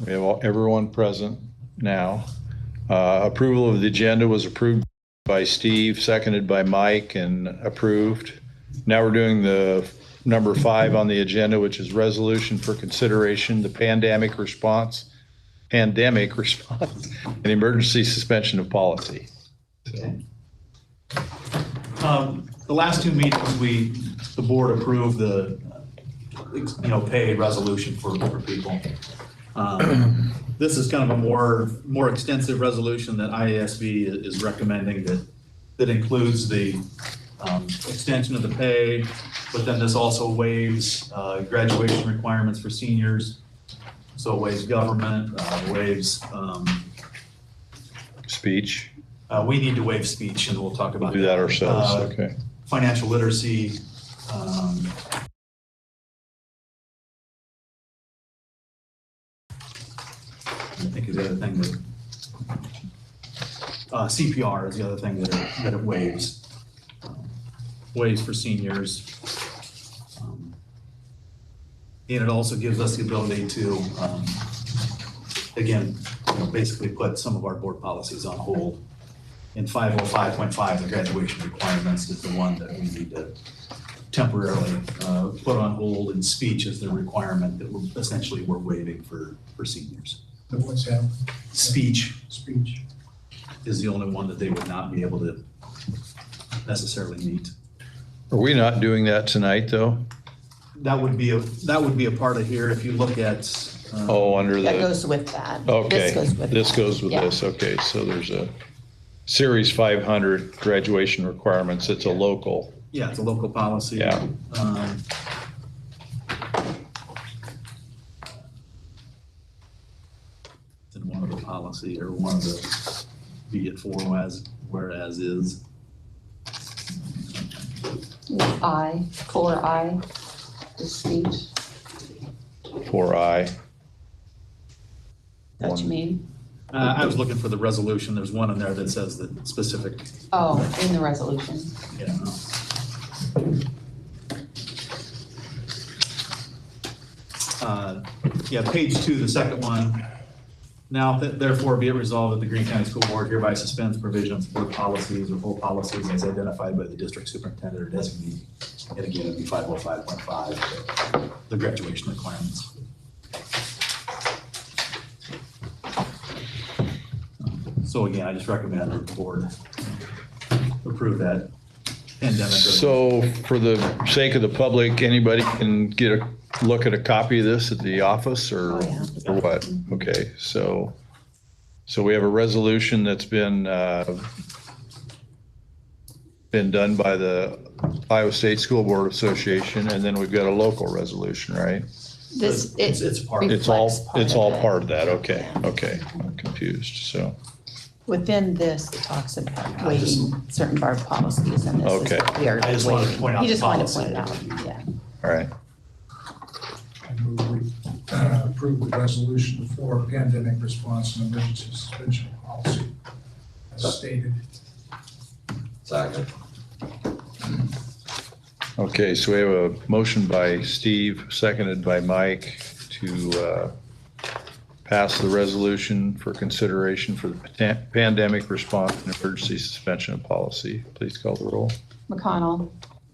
We have everyone present now. Approval of the agenda was approved by Steve, seconded by Mike, and approved. Now we're doing the number 5 on the agenda, which is resolution for consideration, the pandemic response and emergency suspension of policy. Okay. The last 2 meetings, the board approved the, pay resolution for people. This is kind of a more extensive resolution that IASB is recommending that includes the extension of the pay, but then this also waives graduation requirements for seniors. So it waives government, waives Speech. we need to waive speech, and we'll talk about Do that ourselves. Okay. Financial literacy. I think is the other thing that CPR is the other thing that it waives. Waives for seniors. And it also gives us the ability to, again, basically put some of our board policies on hold. In 505.5, the graduation requirements is the one that we need to temporarily put on hold, and speech is the requirement that we're waiving for seniors. What's that? Speech Speech. is the only one that they would not be able to necessarily meet. Are we not doing that tonight, though? That would be a part of here if you look at. Under That the, goes with that. okay. This goes with This that. goes with Yeah. this. Okay, so there's a Series 500 graduation requirements. It's a local. Yeah, it's a local policy. Yeah. In one of the policy or one of the be it for whereas is. I, color I, is speech. 4I. That's what you mean? I was looking for the resolution. There's one in there that says the specific, Oh, in the resolution. Page 2, the second one. Now therefore be it resolved that the Greene County School Board hereby suspends provisions of board policies or full policies as identified by the district superintendent or designee. And again, it'd be 505.5, the graduation requirements. So again, I just recommend that the board approve that pandemic. So for the sake of the public, anybody can get a look at a copy of this at the office or, Oh, yeah. or what? Okay, so we have a resolution that's been done by the Iowa State School Board Association, and then we've got a local resolution, right? This, It's part of it. It's all reflects part of it. part of that. Okay, Yeah. okay. I'm confused, so. Within this, it talks about waiving certain of our policies, and this is Okay. what we are I just wanted to waiving. point out You just the wanted to policy. point it out, yeah. All right. I move we approve the resolution for pandemic response and emergency suspension policy as stated. Second. Okay, so we have a motion by Steve, seconded by Mike to pass the resolution for consideration for the pandemic response and emergency suspension of policy. Please call the roll. McConnell.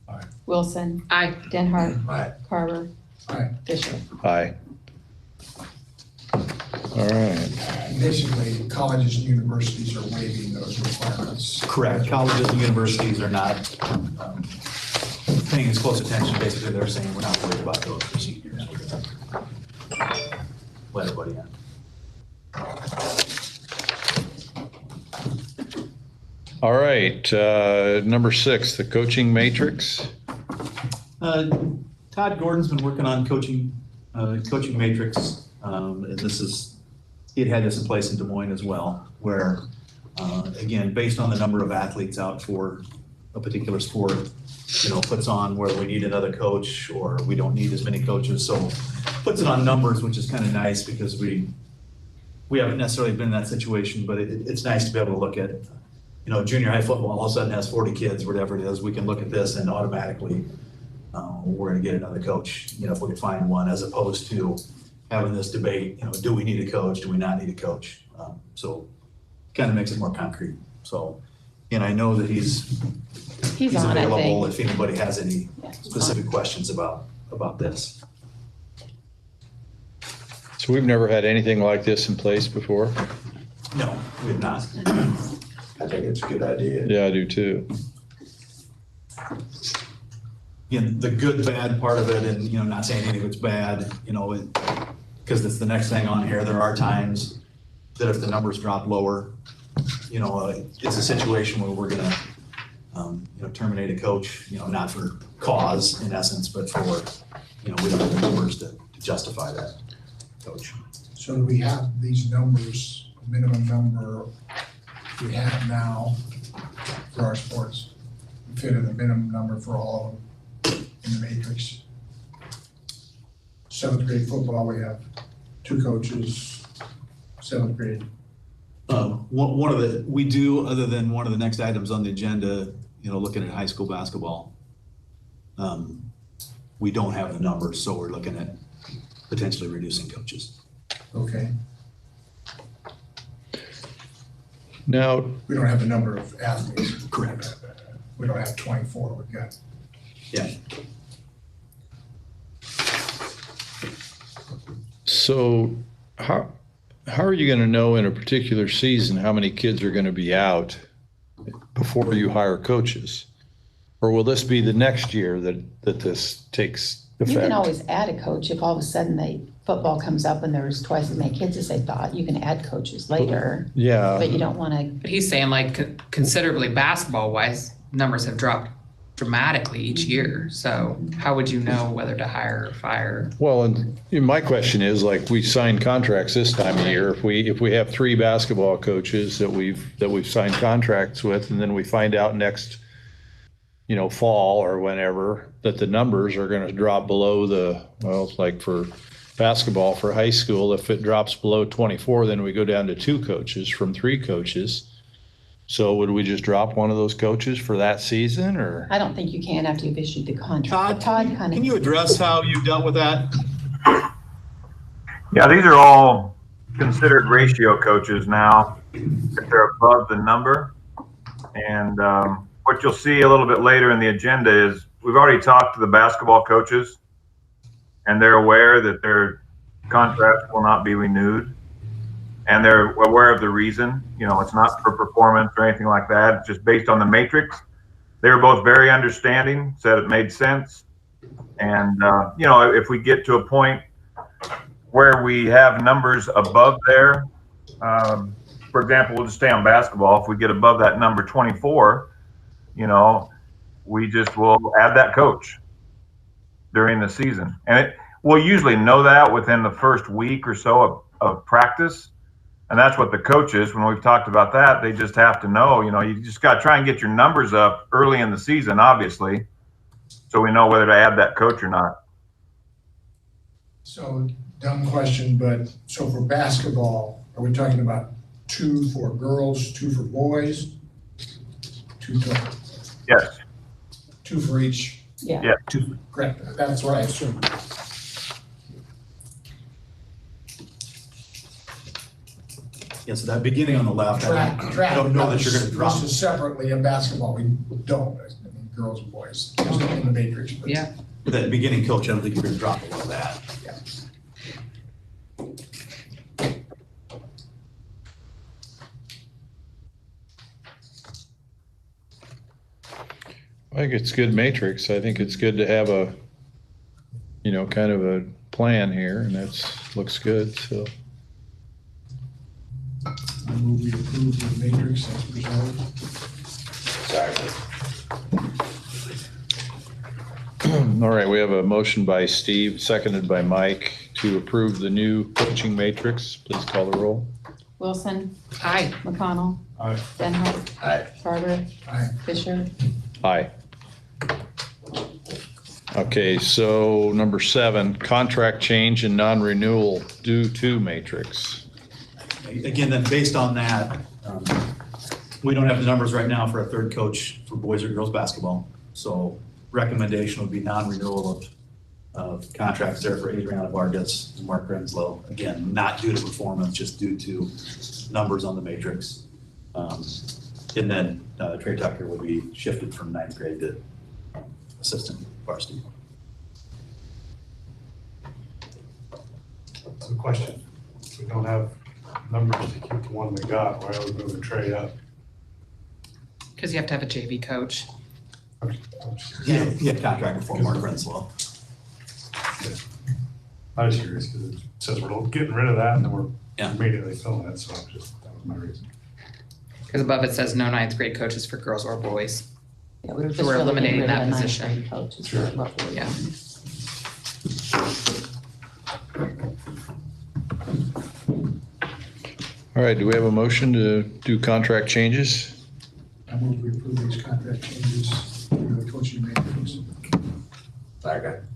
Aye. Wilson. Aye. Denhart. Aye. Carver. Aye. Fisher. Aye. All right. Basically, colleges and universities are waiving those requirements. Correct. Colleges and universities are not paying as close attention. Basically, they're saying we're not worried about those procedures. We're gonna let everybody in. All right, number 6, the coaching matrix. Todd Gordon's been working on coaching matrix, and he had this in place in Des Moines as well, where, again, based on the number of athletes out for a particular sport, puts on whether we need another coach or we don't need as many coaches. So puts it on numbers, which is kind of nice because we haven't necessarily been in that situation, but it's nice to be able to look at, junior high football all of a sudden has 40 kids, whatever it is. We can look at this and automatically we're going to get another coach, if we can find one, as opposed to having this debate, do we need a coach? Do we not need a coach? So kind of makes it more concrete. So, and I know that he's He's on, I available think. if anybody has any Yeah. specific questions about this. So we've never had anything like this in place before? No, we have not. I think it's a good idea. Yeah, I do too. Again, the good, bad part of it, and, not saying anything that's bad, because it's the next thing on here, there are times that if the numbers drop lower, it's a situation where we're gonna, terminate a coach, not for cause in essence, but for, we don't have the numbers to justify that coach. So do we have these numbers, minimum number we have now for our sports? We fit in the minimum number for all of them in the matrix. 7th grade football, we have 2 coaches, 7th grade. One of the, we do, other than one of the next items on the agenda, looking at high school basketball, we don't have the numbers, so we're looking at potentially reducing coaches. Okay, Now, we don't have the number of athletes. Correct. We don't have 24, we've got. Yeah. so how are you going to know in a particular season how many kids are going to be out before you hire coaches? Or will this be the next year that this takes effect? You can always add a coach if all of a sudden football comes up and there's twice as many kids as they thought. You can add coaches later, Yeah. but you don't want to. But he's saying considerably basketball wise, numbers have dropped dramatically each year. So how would you know whether to hire or fire? Well, and my question is, like, we sign contracts this time of year. If we have 3 basketball coaches that we've signed contracts with, and then we find out next, fall or whenever that the numbers are going to drop below like for basketball for high school, if it drops below 24, then we go down to 2 coaches from 3 coaches. So would we just drop one of those coaches for that season, or? I don't think you can after you've issued the contract. Todd, But Todd can you address how you've dealt with that? Yeah, these are all considered ratio coaches now, if they're above the number. And what you'll see a little bit later in the agenda is we've already talked to the basketball coaches, and they're aware that their contracts will not be renewed. And they're aware of the reason. It's not for performance or anything like that. It's just based on the matrix. They were both very understanding, said it made sense. And, if we get to a point where we have numbers above there, for example, we'll just stay on basketball. If we get above that number 24, we just will add that coach during the season. And we'll usually know that within the first week or so of practice. And that's what the coaches, when we've talked about that, they just have to know, you just got to try and get your numbers up early in the season, obviously, so we know whether to add that coach or not. So, dumb question, but so for basketball, are we talking about 2 for girls, 2 for boys? 2 total, Yes. 2 for each? Yeah. Yeah. Correct, that's what I assumed. Yeah, so that beginning on the left, I Track don't know that you're going to drop. listed separately in basketball, we don't, I mean, girls and boys, just in the matrix. But Yeah. That beginning coach, I don't think you're going to drop below that. Yeah. I think it's good matrix. I think it's good to have a, kind of a plan here, and looks good, so. I move we approve the matrix as presented. Second. All right, we have a motion by Steve, seconded by Mike, to approve the new coaching matrix. Please call the roll. Wilson, Aye. McConnell, Aye. Benhart, Aye. Carter, Aye. Fisher. Aye. Okay, so number 7, contract change and non-renewal due to matrix. Again, then based on that, we don't have the numbers right now for a 3rd coach for boys or girls basketball. So recommendation would be non-renewal contracts there for Adriana Vargas and Mark Renslow. Again, not due to performance, just due to numbers on the matrix. And then Trey Tucker would be shifted from ninth grade to assistant varsity. So question, if we don't have numbers to keep the one we got, why are we moving Trey up? Because you have to have a JV coach. I'm just Yeah, curious. yeah, contract for Mark Renslow. I was curious because it says we're getting rid of that and then we're Yeah. immediately filling it, so I'm just, that was my reason. Because above it says no ninth grade coaches for girls or boys. Yeah, we were just So we're really eliminating getting rid of that the ninth position. grade coach is Sure. what we're Yeah. doing. All right, do we have a motion to do contract changes? I move we approve these contract changes for the coaching matrix. Second.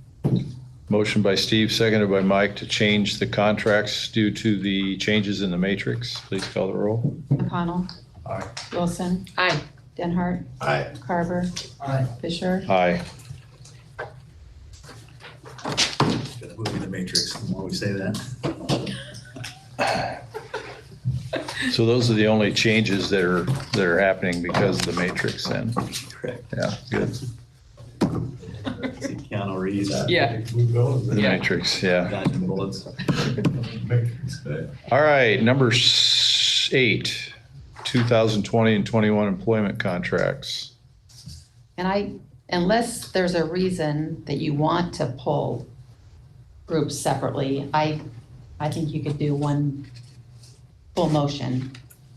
Motion by Steve, seconded by Mike to change the contracts due to the changes in the matrix. Please call the roll. McConnell. Aye. Wilson. Aye. Denhart. Aye. Carver. Aye. Fisher. Aye. Gonna move in the matrix, the more we say that. So those are the only changes that are happening because of the matrix then. Correct. Yeah, good. See Keanu Reeves, Yeah. Move those, The Yeah. matrix, yeah. dodging bullets. matrix. All right, number 8, 2020 and 21 employment contracts. And unless there's a reason that you want to pull groups separately, I think you could do one full motion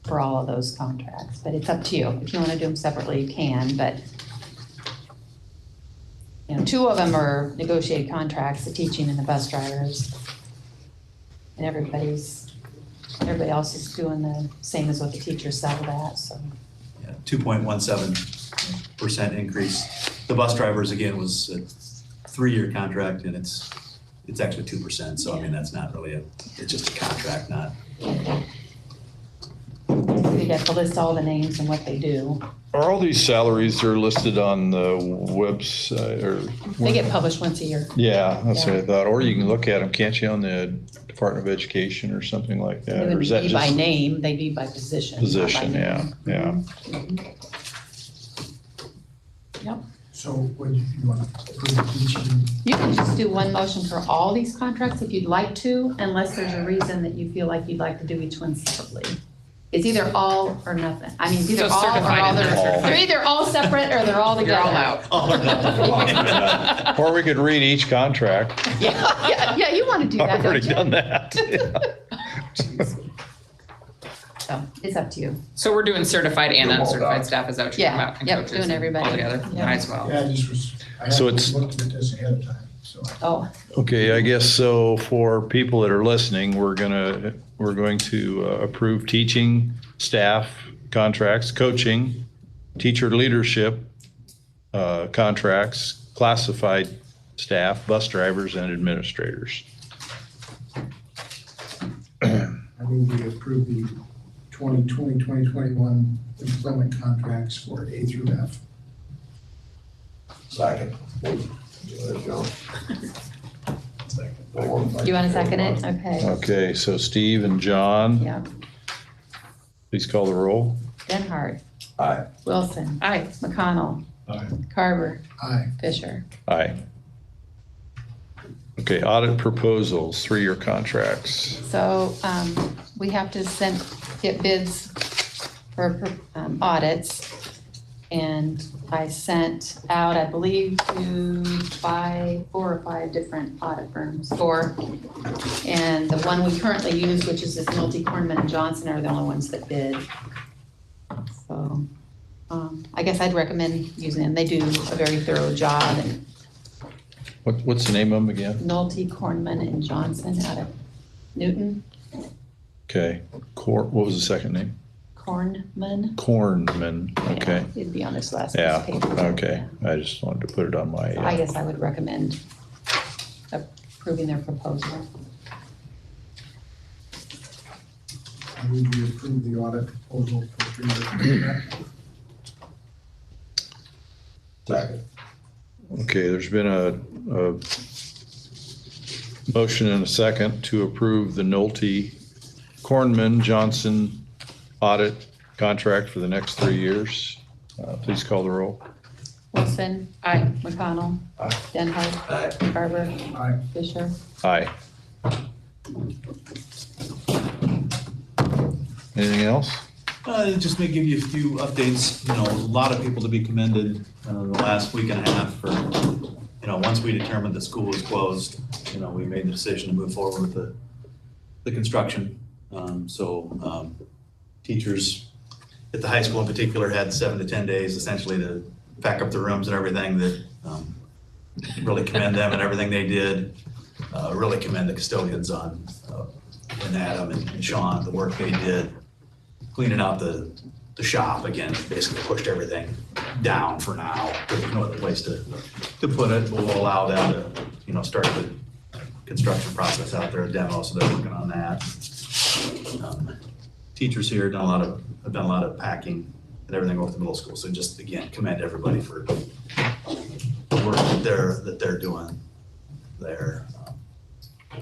for all of those contracts, but it's up to you. If you want to do them separately, you can, but you know, 2 of them are negotiated contracts, the teaching and the bus drivers. And everybody else is doing the same as what the teachers settled at, so. Yeah, 2.17% increase. The bus drivers, again, was a 3-year contract, and it's actually 2%. So, I mean, that's not really it's just a contract, not. You have to list all the names and what they do. Are all these salaries are listed on the website or? They get published once a year. Yeah, that's what I Yeah. thought. Or you can look at them, can't you, on the Department of Education or something like They that? Or wouldn't is that be by just name, they'd be by position. not by position? Yeah, name. yeah. Yep. So would you want to approve teaching? You can just do one motion for all these contracts if you'd like to, unless there's a reason that you feel like you'd like to do each one separately. It's either all or nothing. I mean, it's either So all or certified all. and They're non-certified. either all separate or they're all You're together. all out. Or we could read each contract. Yeah, you want to do that, I've don't already you? done that. So it's up to you. So we're doing certified and Do them all, uncertified Doc. staff, is that what you're Yeah, talking about? And yep, coaches doing everybody. All together, Yep. might as well. Yeah, I just was, I So haven't it's- looked at this ahead of time, so. Oh, Okay, I guess so for people that are listening, we're going to approve teaching staff contracts, coaching, teacher leadership contracts, classified staff, bus drivers, and administrators. I move we approve the 2020, 2021 employment contracts for A through F. Second. John. you want to second it? Okay. Okay, so Steve and John, Yeah. please call the roll. Denhart. Aye. Wilson. Aye. McConnell. Aye. Carver. Aye. Fisher. Aye. Okay, audit proposals, 3-year contracts. So we have to get bids for audits. And I sent out, I believe, to 4 or 5 different audit firms. 4. And the one we currently use, which is this Nolte, Kornman, and Johnson, are the only ones that bid. So I guess I'd recommend using them. They do a very thorough job. And What's the name of them again? Nolte, Kornman, and Johnson out of Newton. Okay, what was the second name? Kornman. Cornman, okay. Yeah, it'd be on this last piece Yeah, of paper. okay. I just wanted to put it on my, So I guess I would recommend approving their proposal. I move we approve the audit proposal for 3-year contract. Second. okay, there's been a Motion and a second to approve the Nolte Cornman Johnson audit contract for the next 3 years. Please call the roll. Wilson. Aye. McConnell. Aye. Denhoff. Aye. Garber. Aye. Fisher. Aye. Anything else? Just may give you a few updates. You know, a lot of people to be commended the last week and a half for, you know, once we determined the school was closed, you know, we made the decision to move forward with the construction. Teachers at the high school in particular had 7 to 10 days essentially to pack up the rooms and everything. That really commend them and everything they did. Really commend the custodians on and Adam and Sean, the work they did cleaning out the shop. Again, basically pushed everything down for now. There's no other place to put it. We'll allow them to, you know, start the construction process out there, a demo, so they're working on that. Teachers here have done a lot of packing and everything over the middle school. So just again, commend everybody for the work that they're doing there.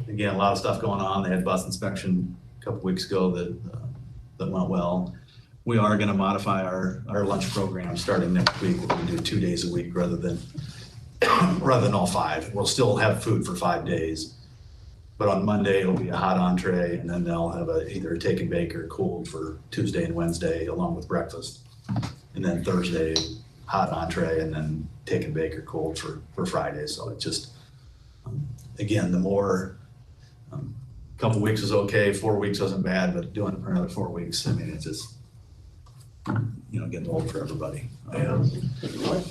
Again, a lot of stuff going on. They had bus inspection a couple weeks ago that went well. We are going to modify our lunch program starting next week. We're going to do 2 days a week rather than all 5. We'll still have food for 5 days, but on Monday it'll be a hot entree, and then they'll have either a take and bake or cooled for Tuesday and Wednesday along with breakfast, and then Thursday hot entree, and then take and bake or cooled for Friday. So it just again, the more couple weeks was okay, 4 weeks wasn't bad, but doing it for another 4 weeks, I mean, it's just, you know, getting old for everybody. What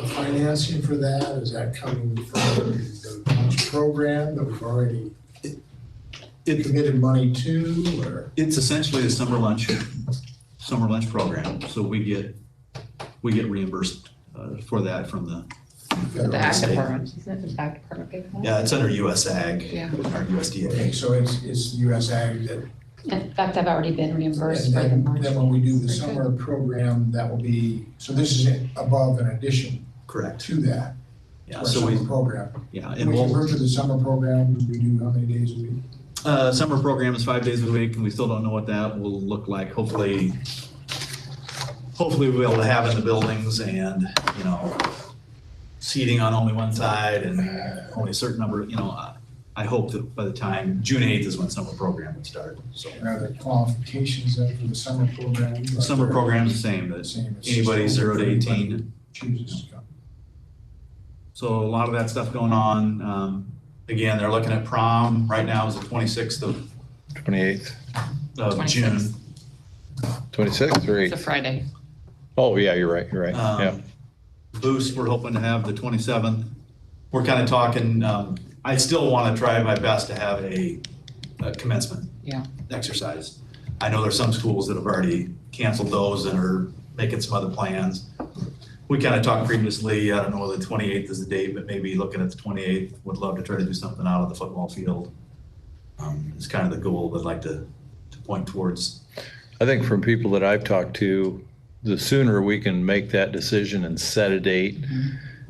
financing for that, is that coming from the lunch program that we've already committed money to, or? It's essentially a summer lunch program, so we get reimbursed for that from the The ag State. department, isn't it the ag department paying for that? Yeah, it's under US Ag, Yeah. or Okay, USDA. so it's US Ag that. In fact, I've already been reimbursed And for the then March. when we do the Very good. summer program, that will be, so this is above in addition Correct. to that, to Yeah, our so summer program. yeah, When and we we'll, convert to the summer program, we do how many days a week? summer program is 5 days a week, and we still don't know what that will look like. Hopefully we'll be able to have in the buildings and, you know, seating on only one side and only a certain number, you know, I hope that by the time, June 8th is when summer program would start, so. And are there qualifications then for the summer program? The summer program's the same, that Same, it's anybody just 0 to everybody 18. Chooses to come. So a lot of that stuff going on. Again, they're looking at prom, right now is the 26th 28th, of 26th. June. 26th or It's a 8th? Friday. Oh, yeah, you're right, yeah. Boost, we're hoping to have the 27th. We're kind of talking, I still want to try my best to have a commencement Yeah. exercise. I know there's some schools that have already canceled those and are making some other plans. We kind of talked previously, I don't know whether the 28th is the date, but maybe looking at the 28th, would love to try to do something out of the football field. It's kind of the goal I'd like to point towards. I think from people that I've talked to, the sooner we can make that decision and set a date,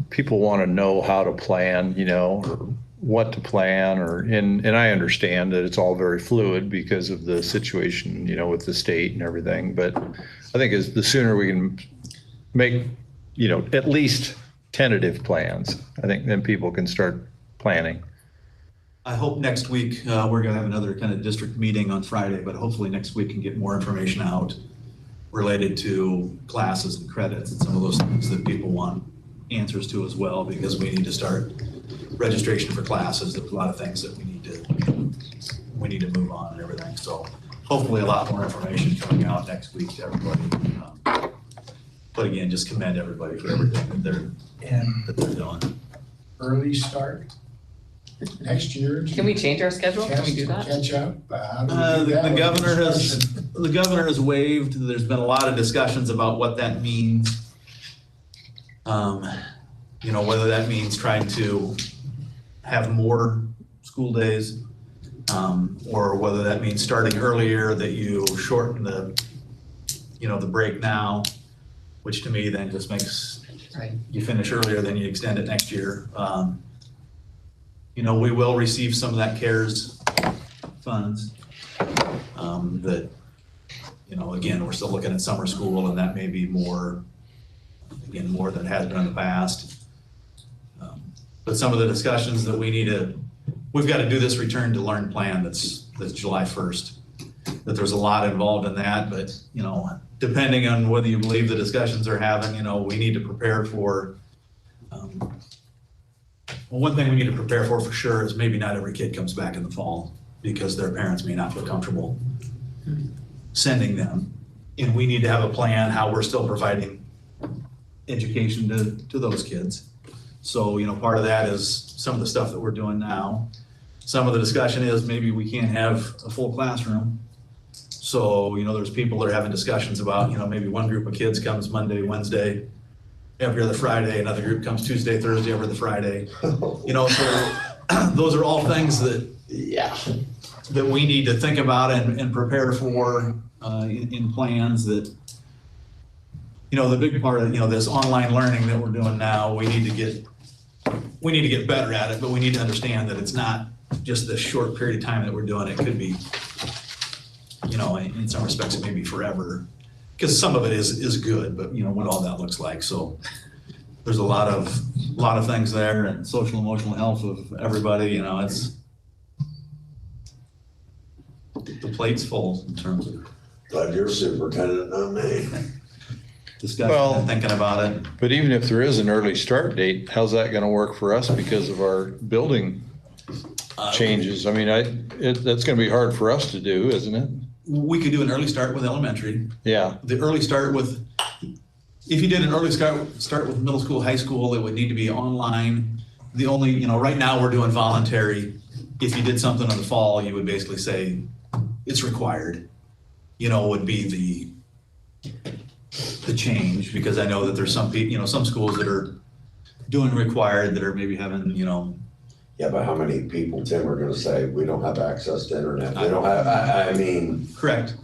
people want to know how to plan, you know, or what to plan, and I understand that it's all very fluid because of the situation, you know, with the state and everything, but I think the sooner we can make, you know, at least tentative plans, I think then people can start planning. I hope next week, we're gonna have another kind of district meeting on Friday, but hopefully next week can get more information out related to classes and credits and some of those things that people want answers to as well, because we need to start registration for classes. There's a lot of things that we need to move on and everything. So hopefully a lot more information coming out next week to everybody. But again, just commend everybody for everything that And they're doing. early start next year. Can we change our schedule? Can we do that? Catch up? How do we do that? The governor has waived. There's been a lot of discussions about what that means. You know, whether that means trying to have more school days, or whether that means starting earlier, that you shorten the break now, which to me then just makes Right. you finish earlier, then you extend it next year. we will receive some of that CARES funds. That, again, we're still looking at summer school, and that may be more than it has been in the past. But some of the discussions that we've got to do this return to learn plan that's July 1st. That there's a lot involved in that, but, depending on whether you believe the discussions are having, we need to prepare for, well, one thing we need to prepare for sure is maybe not every kid comes back in the fall because their parents may not feel comfortable sending them. And we need to have a plan how we're still providing education to those kids. So, part of that is some of the stuff that we're doing now. Some of the discussion is maybe we can't have a full classroom. So, there's people that are having discussions about, maybe one group of kids comes Monday, Wednesday, every other Friday, another group comes Tuesday, Thursday, every other Friday. So those are all things that we need to think about and prepare for in plans that, the big part of, this online learning that we're doing now, we need to get better at it, but we need to understand that it's not just this short period of time that we're doing it. It could be, in some respects, it may be forever, because some of it is good, but what all that looks like. So there's a lot of things there, and social emotional health of everybody. It's the plate's full in terms of Glad you're superintendent, not me. discussion Well, and thinking about it. But even if there is an early start date, how's that gonna work for us because of our building changes? I mean, that's gonna be hard for us to do, isn't it? We could do an early start with elementary. Yeah, The early start with, if you did an early start with middle school, high school, it would need to be online. The only, right now we're doing voluntary. If you did something in the fall, you would basically say it's required, would be the change, because I know that there's some people, some schools that are doing required that are maybe having, Yeah, but how many people, Tim, are gonna say, we don't have access to internet? We don't have, I mean, correct.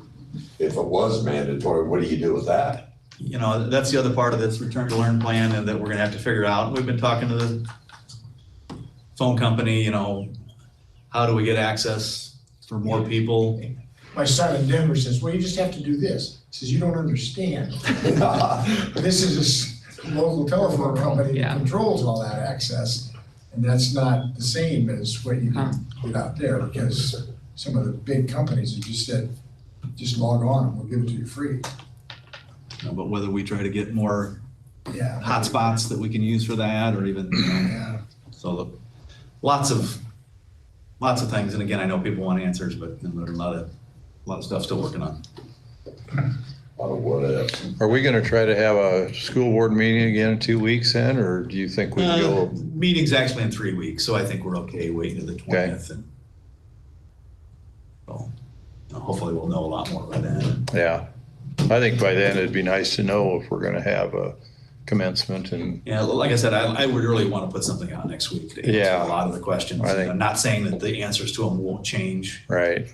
if it was mandatory, what do you do with that? That's the other part of this return to learn plan, and that we're gonna have to figure out. We've been talking to the phone company, how do we get access for more people? My son in Denver says, well, you just have to do this. He says, you don't understand. This is a local telephone company that controls all that access. And that's not the same as what you can get out there, because some of the big companies have just said, just log on and we'll give it to you free. But whether we try to get more Yeah. hotspots that we can use for that, or even, Yeah. so lots of things. And again, I know people want answers, but there's a lot of stuff still working on. A lot of what ifs. are we gonna try to have a school board meeting again in 2 weeks then, or do you think we can go? Meeting's actually in 3 weeks, so I think we're okay waiting to the 20th. And so, hopefully we'll know a lot more by then. Yeah, I think by then it'd be nice to know if we're gonna have a commencement and, Yeah, like I said, I would really want to put something out next week to answer Yeah. a lot of the questions. I think- I'm not saying that the answers to them won't change, right,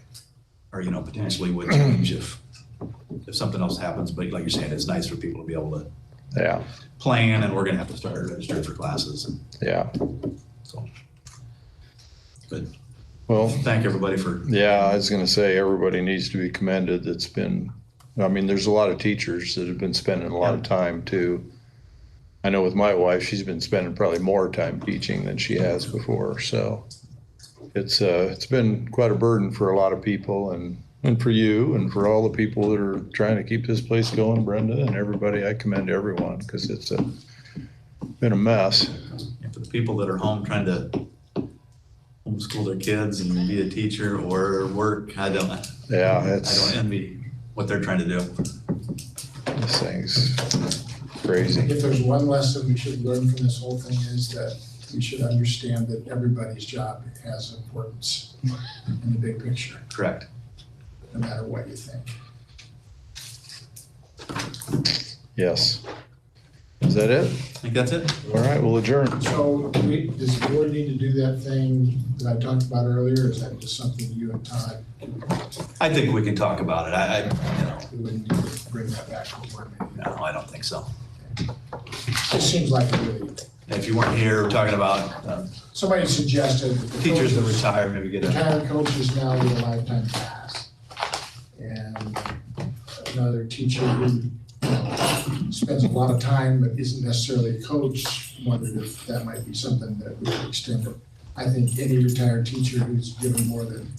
or, potentially would change if something else happens, but like you're saying, it's nice for people to be able to yeah, plan, and we're gonna have to start registering for classes, and yeah. so. But Well, thank everybody for, yeah, I was gonna say, everybody needs to be commended that's been, there's a lot of teachers that have been spending a lot of time too. I know with my wife, she's been spending probably more time teaching than she has before, so it's been quite a burden for a lot of people, and for you and for all the people that are trying to keep this place going, Brenda, and everybody. I commend everyone, because it's been a mess. and for the people that are home trying to homeschool their kids and be a teacher or work, I don't envy what they're trying to do. This thing's crazy. If there's one lesson we should learn from this whole thing, is that we should understand that everybody's job has importance in the big picture, Correct. no matter what you think. Yes. Is that it? I think that's it. All right, we'll adjourn. So does the board need to do that thing that I talked about earlier, or is that just something you and Todd, I think we can talk about it. we wouldn't need to bring that back to the board meeting? No, I don't think so. This seems like a really If you weren't here, we're talking about Somebody suggested that the teachers that coaches- retire, maybe get a, retired coaches now get a lifetime pass. And another teacher who spends a lot of time but isn't necessarily a coach, wondered if that might be something that we could extend it. I think any retired teacher who's given more than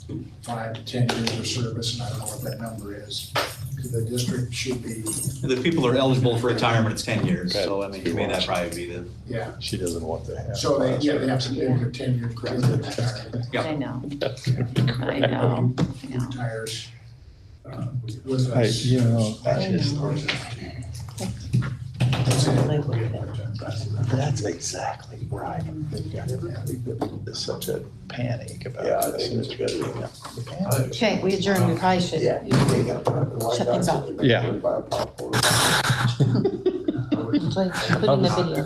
5 to 10 years of service, and I don't know what that number is, because the district should be, the people are eligible for retirement, it's 10 years. So I mean, to me, that'd probably be the, yeah. She doesn't want to have. So they have to give their 10-year credit for retirement. Yeah. I know, I know. Retires with I, us. you know, I that's exactly right. There's such a panic about Yeah, I this. think it's good. Okay, we adjourned, we probably should. Yeah. Shut things off. Yeah. Including the video.